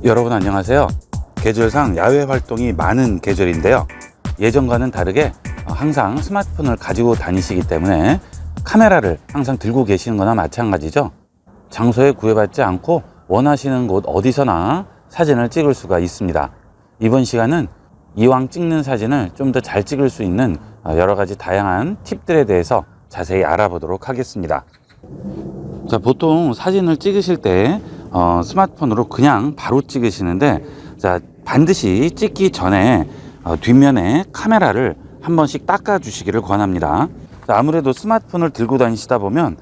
여러분 안녕하세요. 계절상 야외 활동이 많은 계절인데요. 예전과는 다르게 항상 스마트폰을 가지고 다니시기 때문에 카메라를 항상 들고 계시는 거나 마찬가지죠. 장소에 구애받지 않고 원하시는 곳 어디서나 사진을 찍을 수가 있습니다. 이번 시간은 이왕 찍는 사진을 좀 더 잘 찍을 수 있는 여러 가지 다양한 팁들에 대해서 자세히 알아보도록 하겠습니다. 자, 보통 사진을 찍으실 때 스마트폰으로 그냥 바로 찍으시는데, 자, 반드시 찍기 전에 뒷면에 카메라를 한 번씩 닦아 주시기를 권합니다. 자, 아무래도 스마트폰을 들고 다니시다 보면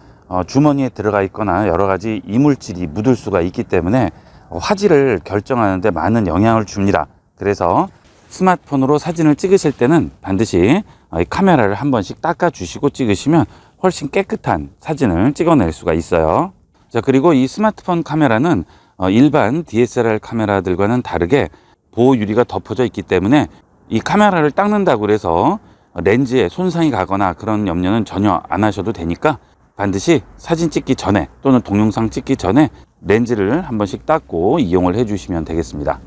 주머니에 들어가 있거나 여러 가지 이물질이 묻을 수가 있기 때문에 화질을 결정하는 데 많은 영향을 줍니다. 그래서 스마트폰으로 사진을 찍으실 때는 반드시 이 카메라를 한 번씩 닦아 주시고 찍으시면 훨씬 깨끗한 사진을 찍어낼 수가 있어요. 자, 그리고 이 스마트폰 카메라는 일반 DSLR 카메라들과는 다르게 보호 유리가 덮어져 있기 때문에 이 카메라를 닦는다고 해서 렌즈에 손상이 가거나 그런 염려는 전혀 안 하셔도 되니까 반드시 사진 찍기 전에 또는 동영상 찍기 전에 렌즈를 한 번씩 닦고 이용을 해 주시면 되겠습니다.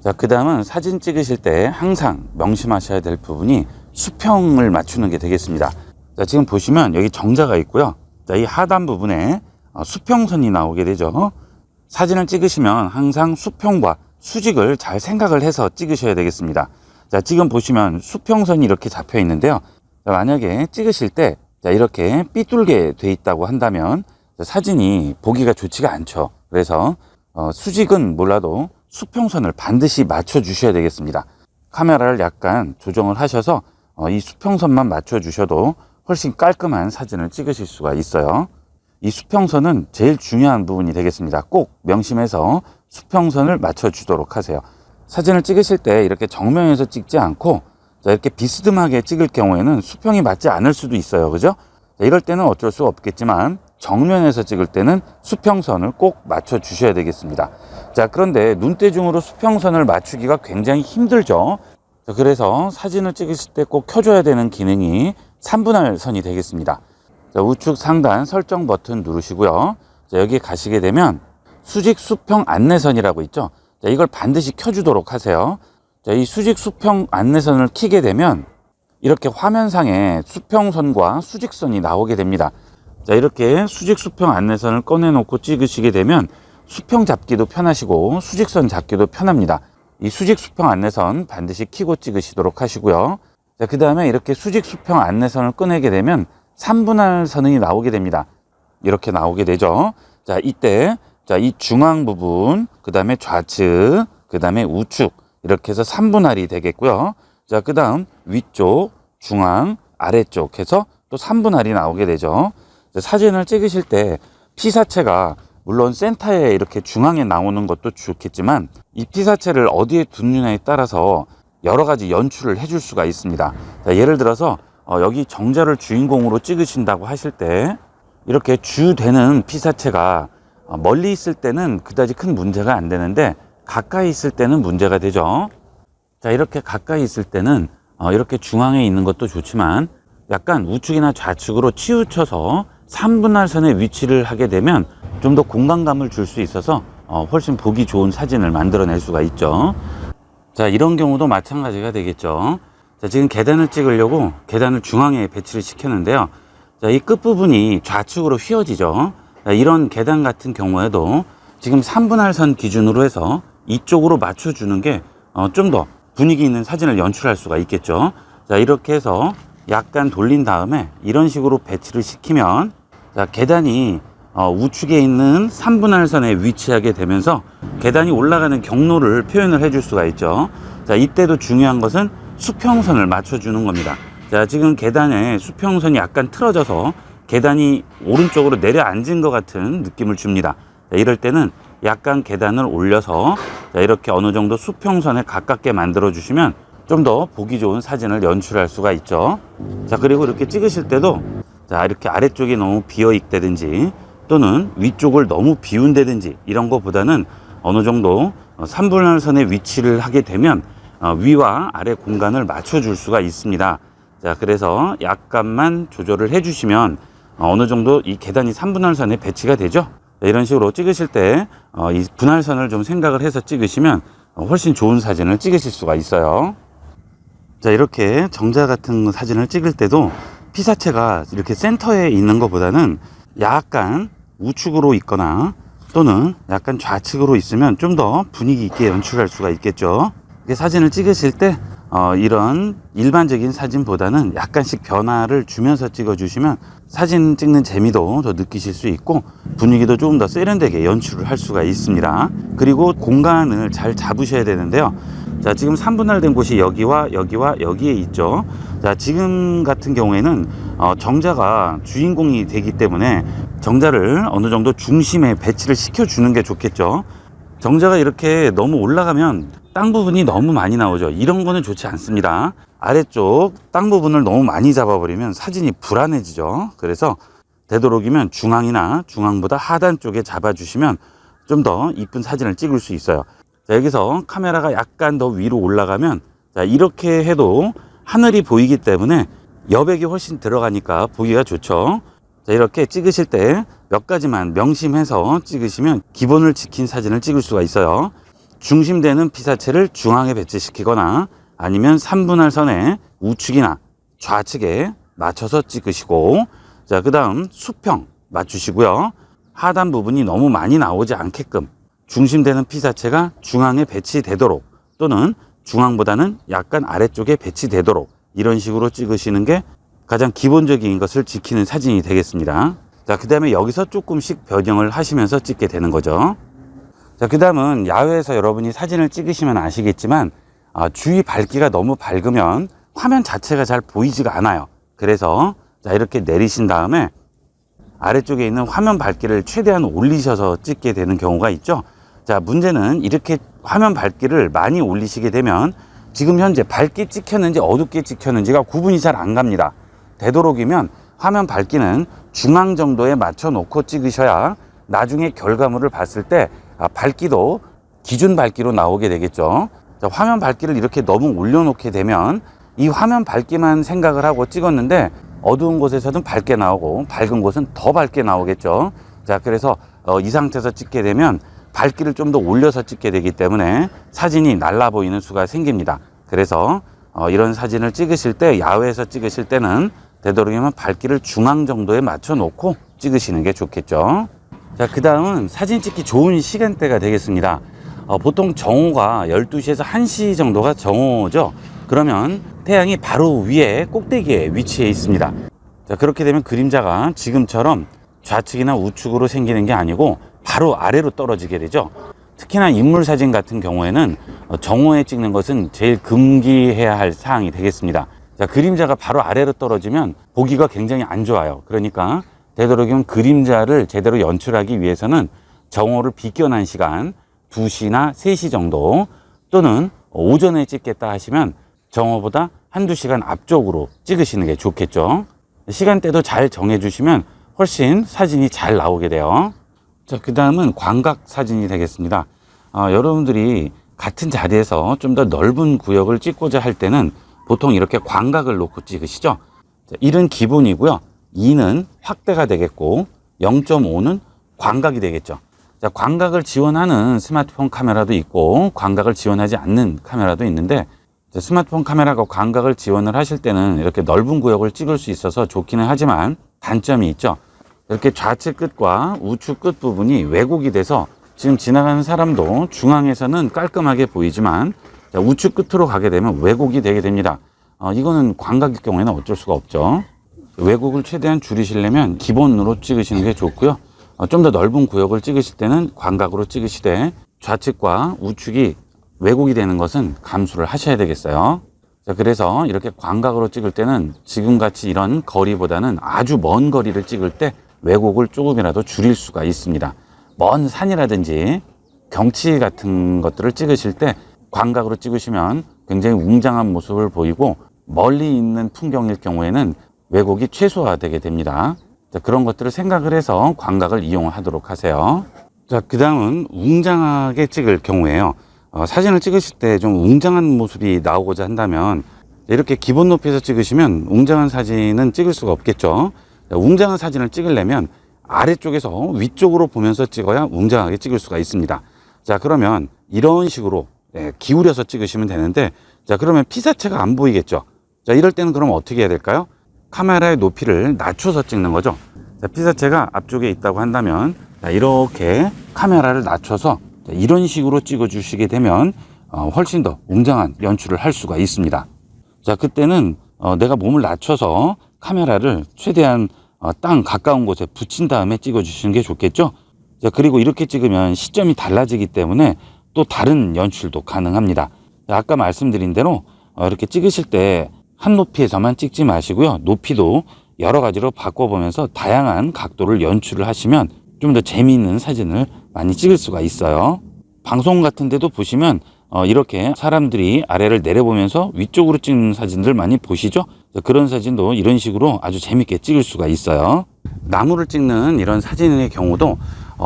자, 그 다음은 사진 찍으실 때 항상 명심하셔야 될 부분이 수평을 맞추는 게 되겠습니다. 자, 지금 보시면 여기 정자가 있고요. 자, 이 하단 부분에 수평선이 나오게 되죠. 사진을 찍으시면 항상 수평과 수직을 잘 생각을 해서 찍으셔야 되겠습니다. 자, 지금 보시면 수평선이 이렇게 잡혀 있는데요. 자, 만약에 찍으실 때 이렇게 삐뚤게 돼 있다고 한다면 사진이 보기가 좋지가 않죠. 그래서 수직은 몰라도 수평선을 반드시 맞춰 주셔야 되겠습니다. 카메라를 약간 조정을 하셔서 이 수평선만 맞춰 주셔도 훨씬 깔끔한 사진을 찍으실 수가 있어요. 이 수평선은 제일 중요한 부분이 되겠습니다. 꼭 명심해서 수평선을 맞춰 주도록 하세요. 사진을 찍으실 때 이렇게 정면에서 찍지 않고 이렇게 비스듬하게 찍을 경우에는 수평이 맞지 않을 수도 있어요. 그죠? 이럴 때는 어쩔 수 없겠지만 정면에서 찍을 때는 수평선을 꼭 맞춰 주셔야 되겠습니다. 자, 그런데 눈대중으로 수평선을 맞추기가 굉장히 힘들죠. 자, 그래서 사진을 찍으실 때 꼭 켜줘야 되는 기능이 3분할 선이 되겠습니다. 자, 우측 상단 설정 버튼 누르시고요. 자, 여기 가시게 되면 수직 수평 안내선이라고 있죠. 자, 이걸 반드시 켜주도록 하세요. 자, 이 수직 수평 안내선을 켜게 되면 이렇게 화면상에 수평선과 수직선이 나오게 됩니다. 자, 이렇게 수직 수평 안내선을 꺼내놓고 찍으시게 되면 수평 잡기도 편하시고 수직선 잡기도 편합니다. 이 수직 수평 안내선 반드시 켜고 찍으시도록 하시고요. 자, 그 다음에 이렇게 수직 수평 안내선을 꺼내게 되면 3분할 선이 나오게 됩니다. 이렇게 나오게 되죠. 자, 이때 이 중앙 부분, 그 다음에 좌측, 그 다음에 우측 이렇게 해서 3분할이 되겠고요. 자, 그 다음 위쪽, 중앙, 아래쪽 해서 또 3분할이 나오게 되죠. 자, 사진을 찍으실 때 피사체가 물론 센터에 이렇게 중앙에 나오는 것도 좋겠지만 이 피사체를 어디에 두느냐에 따라서 여러 가지 연출을 해줄 수가 있습니다. 자, 예를 들어서 여기 정자를 주인공으로 찍으신다고 하실 때 이렇게 주되는 피사체가 멀리 있을 때는 그다지 큰 문제가 안 되는데 가까이 있을 때는 문제가 되죠. 자, 이렇게 가까이 있을 때는 이렇게 중앙에 있는 것도 좋지만 약간 우측이나 좌측으로 치우쳐서 3분할 선의 위치를 하게 되면 좀 더 공간감을 줄 수 있어서 훨씬 보기 좋은 사진을 만들어낼 수가 있죠. 자, 이런 경우도 마찬가지가 되겠죠. 자, 지금 계단을 찍으려고 계단을 중앙에 배치를 시켰는데요. 자, 이 끝부분이 좌측으로 휘어지죠. 자, 이런 계단 같은 경우에도 지금 3분할 선 기준으로 해서 이쪽으로 맞춰주는 게 좀 더 분위기 있는 사진을 연출할 수가 있겠죠. 자, 이렇게 해서 약간 돌린 다음에 이런 식으로 배치를 시키면 자, 계단이 우측에 있는 3분할 선에 위치하게 되면서 계단이 올라가는 경로를 표현을 해줄 수가 있죠. 자, 이때도 중요한 것은 수평선을 맞춰주는 겁니다. 자, 지금 계단에 수평선이 약간 틀어져서 계단이 오른쪽으로 내려앉은 것 같은 느낌을 줍니다. 자, 이럴 때는 약간 계단을 올려서 자, 이렇게 어느 정도 수평선에 가깝게 만들어 주시면 좀 더 보기 좋은 사진을 연출할 수가 있죠. 자, 그리고 이렇게 찍으실 때도 자, 이렇게 아래쪽이 너무 비어 있다든지 또는 위쪽을 너무 비운다든지 이런 것보다는 어느 정도 3분할 선의 위치를 하게 되면 위와 아래 공간을 맞춰 줄 수가 있습니다. 자, 그래서 약간만 조절을 해 주시면 어느 정도 이 계단이 3분할 선에 배치가 되죠. 이런 식으로 찍으실 때 이 분할선을 좀 생각을 해서 찍으시면 훨씬 좋은 사진을 찍으실 수가 있어요. 자, 이렇게 정자 같은 사진을 찍을 때도 피사체가 이렇게 센터에 있는 것보다는 약간 우측으로 있거나 또는 약간 좌측으로 있으면 좀 더 분위기 있게 연출할 수가 있겠죠. 사진을 찍으실 때 이런 일반적인 사진보다는 약간씩 변화를 주면서 찍어 주시면 사진 찍는 재미도 더 느끼실 수 있고 분위기도 조금 더 세련되게 연출을 할 수가 있습니다. 그리고 공간을 잘 잡으셔야 되는데요. 자, 지금 3분할 된 곳이 여기와 여기와 여기에 있죠. 자, 지금 같은 경우에는 정자가 주인공이 되기 때문에 정자를 어느 정도 중심에 배치를 시켜주는 게 좋겠죠. 정자가 이렇게 너무 올라가면 땅 부분이 너무 많이 나오죠. 이런 거는 좋지 않습니다. 아래쪽 땅 부분을 너무 많이 잡아버리면 사진이 불안해지죠. 그래서 되도록이면 중앙이나 중앙보다 하단 쪽에 잡아주시면 좀 더 이쁜 사진을 찍을 수 있어요. 자, 여기서 카메라가 약간 더 위로 올라가면 자, 이렇게 해도 하늘이 보이기 때문에 여백이 훨씬 들어가니까 보기가 좋죠. 자, 이렇게 찍으실 때 몇 가지만 명심해서 찍으시면 기본을 지킨 사진을 찍을 수가 있어요. 중심되는 피사체를 중앙에 배치시키거나 아니면 3분할 선에 우측이나 좌측에 맞춰서 찍으시고, 자, 그 다음 수평 맞추시고요. 하단 부분이 너무 많이 나오지 않게끔 중심되는 피사체가 중앙에 배치되도록 또는 중앙보다는 약간 아래쪽에 배치되도록 이런 식으로 찍으시는 게 가장 기본적인 것을 지키는 사진이 되겠습니다. 자, 그 다음에 여기서 조금씩 변형을 하시면서 찍게 되는 거죠. 자, 그 다음은 야외에서 여러분이 사진을 찍으시면 아시겠지만 주위 밝기가 너무 밝으면 화면 자체가 잘 보이지가 않아요. 그래서 자, 이렇게 내리신 다음에 아래쪽에 있는 화면 밝기를 최대한 올리셔서 찍게 되는 경우가 있죠. 자, 문제는 이렇게 화면 밝기를 많이 올리시게 되면 지금 현재 밝게 찍혔는지 어둡게 찍혔는지가 구분이 잘 안 갑니다. 되도록이면 화면 밝기는 중앙 정도에 맞춰 놓고 찍으셔야 나중에 결과물을 봤을 때 밝기도 기준 밝기로 나오게 되겠죠. 자, 화면 밝기를 이렇게 너무 올려놓게 되면 이 화면 밝기만 생각을 하고 찍었는데 어두운 곳에서는 밝게 나오고 밝은 곳은 더 밝게 나오겠죠. 자, 그래서 이 상태에서 찍게 되면 밝기를 좀 더 올려서 찍게 되기 때문에 사진이 날라 보이는 수가 생깁니다. 그래서 이런 사진을 찍으실 때, 야외에서 찍으실 때는 되도록이면 밝기를 중앙 정도에 맞춰 놓고 찍으시는 게 좋겠죠. 자, 그 다음은 사진 찍기 좋은 시간대가 되겠습니다. 보통 정오가 12시에서 1시 정도가 정오죠. 그러면 태양이 바로 위에 꼭대기에 위치해 있습니다. 자, 그렇게 되면 그림자가 지금처럼 좌측이나 우측으로 생기는 게 아니고 바로 아래로 떨어지게 되죠. 특히나 인물 사진 같은 경우에는 정오에 찍는 것은 제일 금기해야 할 사항이 되겠습니다. 자, 그림자가 바로 아래로 떨어지면 보기가 굉장히 안 좋아요. 그러니까 되도록이면 그림자를 제대로 연출하기 위해서는 정오를 비껴난 시간 2시나 3시 정도 또는 오전에 찍겠다 하시면 정오보다 한두 시간 앞쪽으로 찍으시는 게 좋겠죠. 시간대도 잘 정해주시면 훨씬 사진이 잘 나오게 돼요. 자, 그 다음은 광각 사진이 되겠습니다. 여러분들이 같은 자리에서 좀 더 넓은 구역을 찍고자 할 때는 보통 이렇게 광각을 놓고 찍으시죠. 자, 1은 기본이고요. 2는 확대가 되겠고 0.5는 광각이 되겠죠. 자, 광각을 지원하는 스마트폰 카메라도 있고 광각을 지원하지 않는 카메라도 있는데, 스마트폰 카메라가 광각을 지원을 하실 때는 이렇게 넓은 구역을 찍을 수 있어서 좋기는 하지만 단점이 있죠. 이렇게 좌측 끝과 우측 끝 부분이 왜곡이 돼서 지금 지나가는 사람도 중앙에서는 깔끔하게 보이지만 우측 끝으로 가게 되면 왜곡이 되게 됩니다. 이거는 광각일 경우에는 어쩔 수가 없죠. 왜곡을 최대한 줄이시려면 기본으로 찍으시는 게 좋고요. 좀 더 넓은 구역을 찍으실 때는 광각으로 찍으시되 좌측과 우측이 왜곡이 되는 것은 감수를 하셔야 되겠어요. 자, 그래서 이렇게 광각으로 찍을 때는 지금같이 이런 거리보다는 아주 먼 거리를 찍을 때 왜곡을 조금이라도 줄일 수가 있습니다. 먼 산이라든지 경치 같은 것들을 찍으실 때 광각으로 찍으시면 굉장히 웅장한 모습을 보이고 멀리 있는 풍경일 경우에는 왜곡이 최소화되게 됩니다. 자, 그런 것들을 생각을 해서 광각을 이용하도록 하세요. 자, 그 다음은 웅장하게 찍을 경우에요. 사진을 찍으실 때 좀 웅장한 모습이 나오고자 한다면 이렇게 기본 높이에서 찍으시면 웅장한 사진은 찍을 수가 없겠죠. 자, 웅장한 사진을 찍으려면 아래쪽에서 위쪽으로 보면서 찍어야 웅장하게 찍을 수가 있습니다. 자, 그러면 이런 식으로 기울여서 찍으시면 되는데, 자, 그러면 피사체가 안 보이겠죠. 자, 이럴 때는 그럼 어떻게 해야 될까요? 카메라의 높이를 낮춰서 찍는 거죠. 자, 피사체가 앞쪽에 있다고 한다면, 자, 이렇게 카메라를 낮춰서 이런 식으로 찍어 주시게 되면 훨씬 더 웅장한 연출을 할 수가 있습니다. 자, 그때는 내가 몸을 낮춰서 카메라를 최대한 땅 가까운 곳에 붙인 다음에 찍어 주시는 게 좋겠죠. 자, 그리고 이렇게 찍으면 시점이 달라지기 때문에 또 다른 연출도 가능합니다. 자, 아까 말씀드린 대로 이렇게 찍으실 때 한 높이에서만 찍지 마시고요. 높이도 여러 가지로 바꿔보면서 다양한 각도를 연출을 하시면 좀 더 재미있는 사진을 많이 찍을 수가 있어요. 방송 같은 데도 보시면 이렇게 사람들이 아래를 내려보면서 위쪽으로 찍는 사진들 많이 보시죠? 그런 사진도 이런 식으로 아주 재밌게 찍을 수가 있어요. 나무를 찍는 이런 사진의 경우도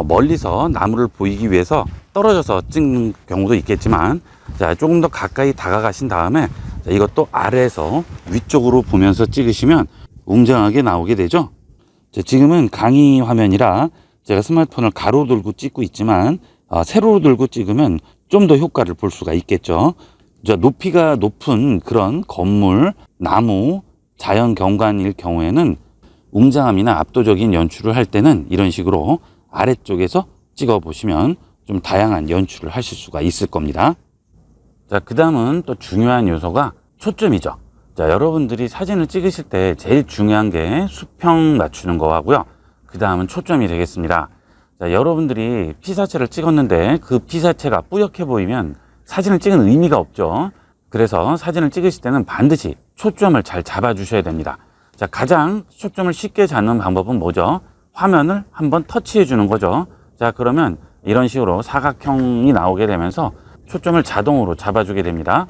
멀리서 나무를 보이기 위해서 떨어져서 찍는 경우도 있겠지만, 자, 조금 더 가까이 다가가신 다음에 이것도 아래에서 위쪽으로 보면서 찍으시면 웅장하게 나오게 되죠. 자, 지금은 강의 화면이라 제가 스마트폰을 가로 들고 찍고 있지만 세로로 들고 찍으면 좀 더 효과를 볼 수가 있겠죠. 자, 높이가 높은 그런 건물, 나무, 자연 경관일 경우에는 웅장함이나 압도적인 연출을 할 때는 이런 식으로 아래쪽에서 찍어 보시면 좀 다양한 연출을 하실 수가 있을 겁니다. 자, 그 다음은 또 중요한 요소가 초점이죠. 자, 여러분들이 사진을 찍으실 때 제일 중요한 게 수평 맞추는 거 하고요. 그 다음은 초점이 되겠습니다. 자, 여러분들이 피사체를 찍었는데 그 피사체가 뿌옇게 보이면 사진을 찍은 의미가 없죠. 그래서 사진을 찍으실 때는 반드시 초점을 잘 잡아 주셔야 됩니다. 자, 가장 초점을 쉽게 잡는 방법은 뭐죠? 화면을 한번 터치해 주는 거죠. 자, 그러면 이런 식으로 사각형이 나오게 되면서 초점을 자동으로 잡아주게 됩니다.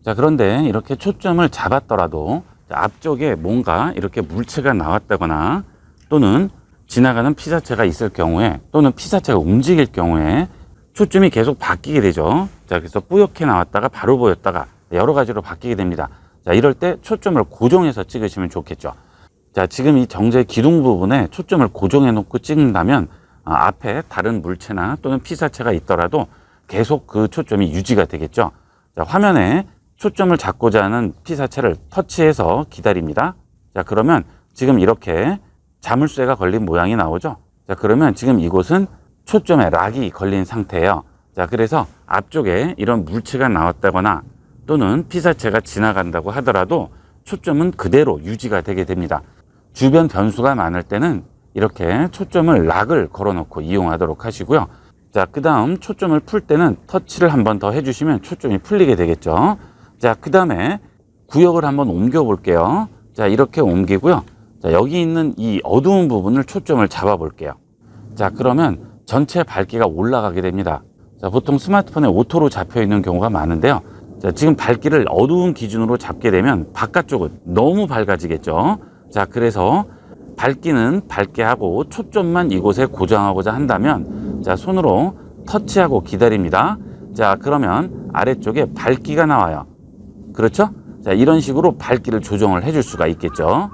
자, 그런데 이렇게 초점을 잡았더라도 앞쪽에 뭔가 이렇게 물체가 나왔다거나 또는 지나가는 피사체가 있을 경우에 또는 피사체가 움직일 경우에 초점이 계속 바뀌게 되죠. 자, 그래서 뿌옇게 나왔다가 바로 보였다가 여러 가지로 바뀌게 됩니다. 자, 이럴 때 초점을 고정해서 찍으시면 좋겠죠. 자, 지금 이 정제 기둥 부분에 초점을 고정해 놓고 찍는다면 앞에 다른 물체나 또는 피사체가 있더라도 계속 그 초점이 유지가 되겠죠. 자, 화면에 초점을 잡고자 하는 피사체를 터치해서 기다립니다. 자, 그러면 지금 이렇게 자물쇠가 걸린 모양이 나오죠. 자, 그러면 지금 이곳은 초점에 락이 걸린 상태예요. 자, 그래서 앞쪽에 이런 물체가 나왔다거나 또는 피사체가 지나간다고 하더라도 초점은 그대로 유지가 되게 됩니다. 주변 변수가 많을 때는 이렇게 초점을 락을 걸어놓고 이용하도록 하시고요. 자, 그 다음 초점을 풀 때는 터치를 한 번 더 해주시면 초점이 풀리게 되겠죠. 자, 그 다음에 구역을 한번 옮겨 볼게요. 자, 이렇게 옮기고요. 자, 여기 있는 이 어두운 부분을 초점을 잡아 볼게요. 자, 그러면 전체 밝기가 올라가게 됩니다. 자, 보통 스마트폰에 오토로 잡혀 있는 경우가 많은데요. 자, 지금 밝기를 어두운 기준으로 잡게 되면 바깥쪽은 너무 밝아지겠죠. 자, 그래서 밝기는 밝게 하고 초점만 이곳에 고정하고자 한다면, 자, 손으로 터치하고 기다립니다. 자, 그러면 아래쪽에 밝기가 나와요. 그렇죠? 자, 이런 식으로 밝기를 조정을 해줄 수가 있겠죠.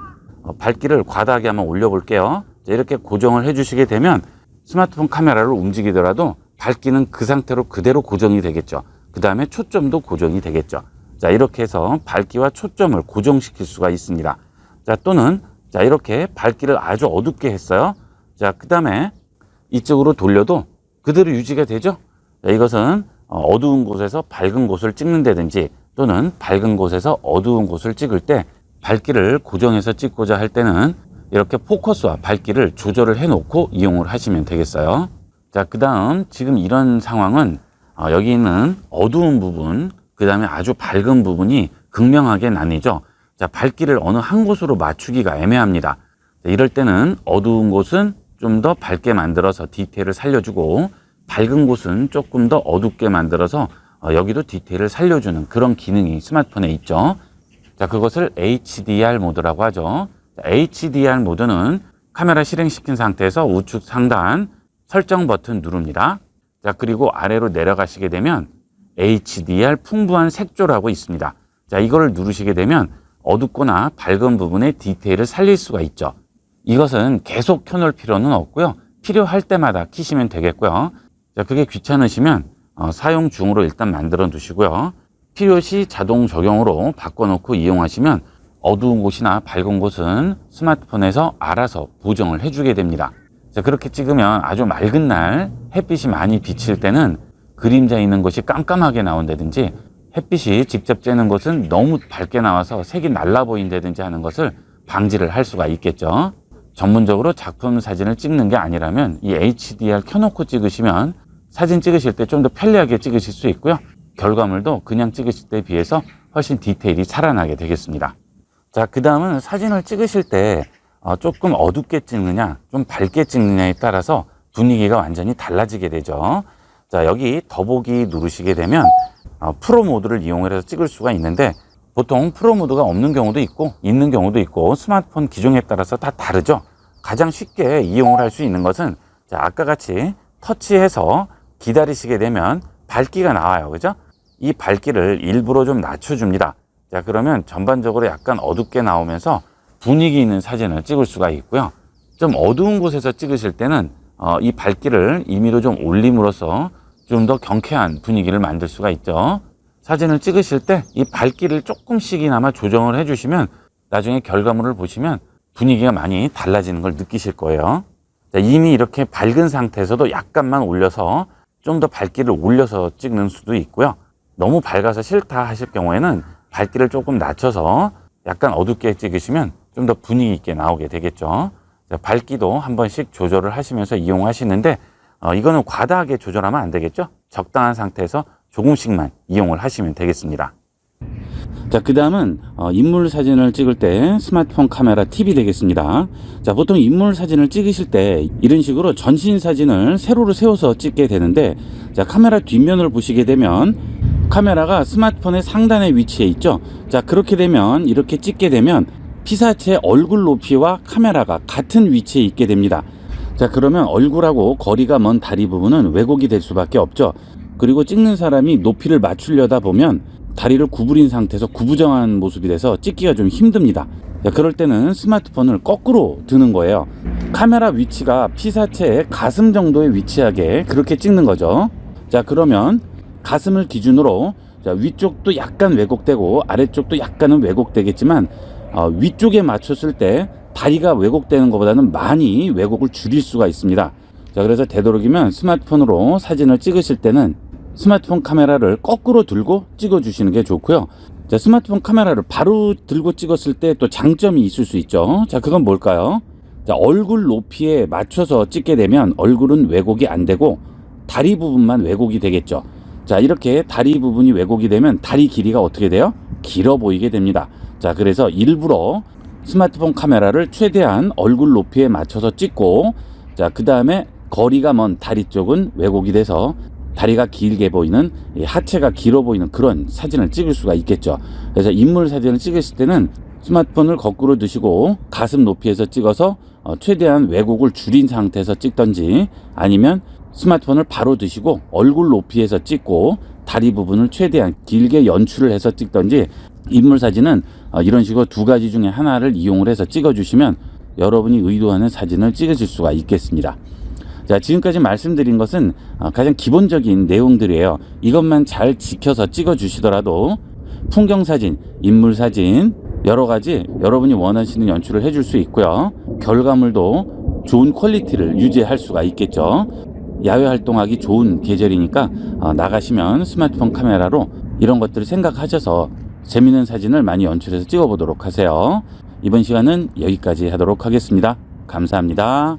밝기를 과다하게 한번 올려볼게요. 자, 이렇게 고정을 해주시게 되면 스마트폰 카메라를 움직이더라도 밝기는 그 상태로 그대로 고정이 되겠죠. 그 다음에 초점도 고정이 되겠죠. 자, 이렇게 해서 밝기와 초점을 고정시킬 수가 있습니다. 자, 또는 자, 이렇게 밝기를 아주 어둡게 했어요. 자, 그 다음에 이쪽으로 돌려도 그대로 유지가 되죠. 자, 이것은 어두운 곳에서 밝은 곳을 찍는다든지 또는 밝은 곳에서 어두운 곳을 찍을 때 밝기를 고정해서 찍고자 할 때는 이렇게 포커스와 밝기를 조절을 해 놓고 이용을 하시면 되겠어요. 자, 그 다음 지금 이런 상황은 여기 있는 어두운 부분, 그 다음에 아주 밝은 부분이 극명하게 나뉘죠. 자, 밝기를 어느 한 곳으로 맞추기가 애매합니다. 자, 이럴 때는 어두운 곳은 좀 더 밝게 만들어서 디테일을 살려주고 밝은 곳은 조금 더 어둡게 만들어서 여기도 디테일을 살려주는 그런 기능이 스마트폰에 있죠. 자, 그것을 HDR 모드라고 하죠. 자, HDR 모드는 카메라 실행시킨 상태에서 우측 상단 설정 버튼 누릅니다. 자, 그리고 아래로 내려가시게 되면 HDR 풍부한 색조라고 있습니다. 자, 이거를 누르시게 되면 어둡거나 밝은 부분의 디테일을 살릴 수가 있죠. 이것은 계속 켜놓을 필요는 없고요. 필요할 때마다 키시면 되겠고요. 자, 그게 귀찮으시면 사용 중으로 일단 만들어 두시고요. 필요시 자동 적용으로 바꿔놓고 이용하시면 어두운 곳이나 밝은 곳은 스마트폰에서 알아서 보정을 해주게 됩니다. 자, 그렇게 찍으면 아주 맑은 날 햇빛이 많이 비칠 때는 그림자 있는 곳이 깜깜하게 나온다든지, 햇빛이 직접 쬐는 곳은 너무 밝게 나와서 색이 날라 보인다든지 하는 것을 방지를 할 수가 있겠죠. 전문적으로 작품 사진을 찍는 게 아니라면 이 HDR 켜놓고 찍으시면 사진 찍으실 때 좀 더 편리하게 찍으실 수 있고요. 결과물도 그냥 찍으실 때에 비해서 훨씬 디테일이 살아나게 되겠습니다. 자, 그 다음은 사진을 찍으실 때 조금 어둡게 찍느냐 좀 밝게 찍느냐에 따라서 분위기가 완전히 달라지게 되죠. 자, 여기 더보기 누르시게 되면 프로 모드를 이용해서 찍을 수가 있는데, 보통 프로 모드가 없는 경우도 있고 있는 경우도 있고 스마트폰 기종에 따라서 다 다르죠. 가장 쉽게 이용을 할 수 있는 것은, 자, 아까 같이 터치해서 기다리시게 되면 밝기가 나와요. 그죠? 이 밝기를 일부러 좀 낮춰줍니다. 자, 그러면 전반적으로 약간 어둡게 나오면서 분위기 있는 사진을 찍을 수가 있고요. 좀 어두운 곳에서 찍으실 때는 이 밝기를 임의로 좀 올림으로써 좀 더 경쾌한 분위기를 만들 수가 있죠. 사진을 찍으실 때 이 밝기를 조금씩이나마 조정을 해주시면 나중에 결과물을 보시면 분위기가 많이 달라지는 걸 느끼실 거예요. 자, 이미 이렇게 밝은 상태에서도 약간만 올려서 좀 더 밝기를 올려서 찍는 수도 있고요. 너무 밝아서 싫다 하실 경우에는 밝기를 조금 낮춰서 약간 어둡게 찍으시면 좀 더 분위기 있게 나오게 되겠죠. 자, 밝기도 한 번씩 조절을 하시면서 이용하시는데 이거는 과다하게 조절하면 안 되겠죠. 적당한 상태에서 조금씩만 이용을 하시면 되겠습니다. 자, 그 다음은 인물 사진을 찍을 때 스마트폰 카메라 팁이 되겠습니다. 자, 보통 인물 사진을 찍으실 때 이런 식으로 전신 사진을 세로로 세워서 찍게 되는데, 자, 카메라 뒷면을 보시게 되면 카메라가 스마트폰의 상단에 위치해 있죠. 자, 그렇게 되면 이렇게 찍게 되면 피사체 얼굴 높이와 카메라가 같은 위치에 있게 됩니다. 자, 그러면 얼굴하고 거리가 먼 다리 부분은 왜곡이 될 수밖에 없죠. 그리고 찍는 사람이 높이를 맞추려다 보면 다리를 구부린 상태에서 구부정한 모습이 돼서 찍기가 좀 힘듭니다. 자, 그럴 때는 스마트폰을 거꾸로 드는 거예요. 카메라 위치가 피사체의 가슴 정도에 위치하게 그렇게 찍는 거죠. 자, 그러면 가슴을 기준으로, 자, 위쪽도 약간 왜곡되고 아래쪽도 약간은 왜곡되겠지만 위쪽에 맞췄을 때 다리가 왜곡되는 것보다는 많이 왜곡을 줄일 수가 있습니다. 자, 그래서 되도록이면 스마트폰으로 사진을 찍으실 때는 스마트폰 카메라를 거꾸로 들고 찍어 주시는 게 좋고요. 자, 스마트폰 카메라를 바로 들고 찍었을 때 또 장점이 있을 수 있죠. 자, 그건 뭘까요? 자, 얼굴 높이에 맞춰서 찍게 되면 얼굴은 왜곡이 안 되고 다리 부분만 왜곡이 되겠죠. 자, 이렇게 다리 부분이 왜곡이 되면 다리 길이가 어떻게 돼요? 길어 보이게 됩니다. 자, 그래서 일부러 스마트폰 카메라를 최대한 얼굴 높이에 맞춰서 찍고, 자, 그 다음에 거리가 먼 다리 쪽은 왜곡이 돼서 다리가 길게 보이는, 하체가 길어 보이는 그런 사진을 찍을 수가 있겠죠. 그래서 인물 사진을 찍으실 때는 스마트폰을 거꾸로 드시고 가슴 높이에서 찍어서 최대한 왜곡을 줄인 상태에서 찍던지, 아니면 스마트폰을 바로 드시고 얼굴 높이에서 찍고 다리 부분을 최대한 길게 연출을 해서 찍던지, 인물 사진은 이런 식으로 두 가지 중에 하나를 이용을 해서 찍어주시면 여러분이 의도하는 사진을 찍으실 수가 있겠습니다. 자, 지금까지 말씀드린 것은 가장 기본적인 내용들이에요. 이것만 잘 지켜서 찍어주시더라도 풍경사진, 인물사진 여러 가지 여러분이 원하시는 연출을 해줄 수 있고요. 결과물도 좋은 퀄리티를 유지할 수가 있겠죠. 야외 활동하기 좋은 계절이니까 나가시면 스마트폰 카메라로 이런 것들을 생각하셔서 재미있는 사진을 많이 연출해서 찍어보도록 하세요. 이번 시간은 여기까지 하도록 하겠습니다. 감사합니다.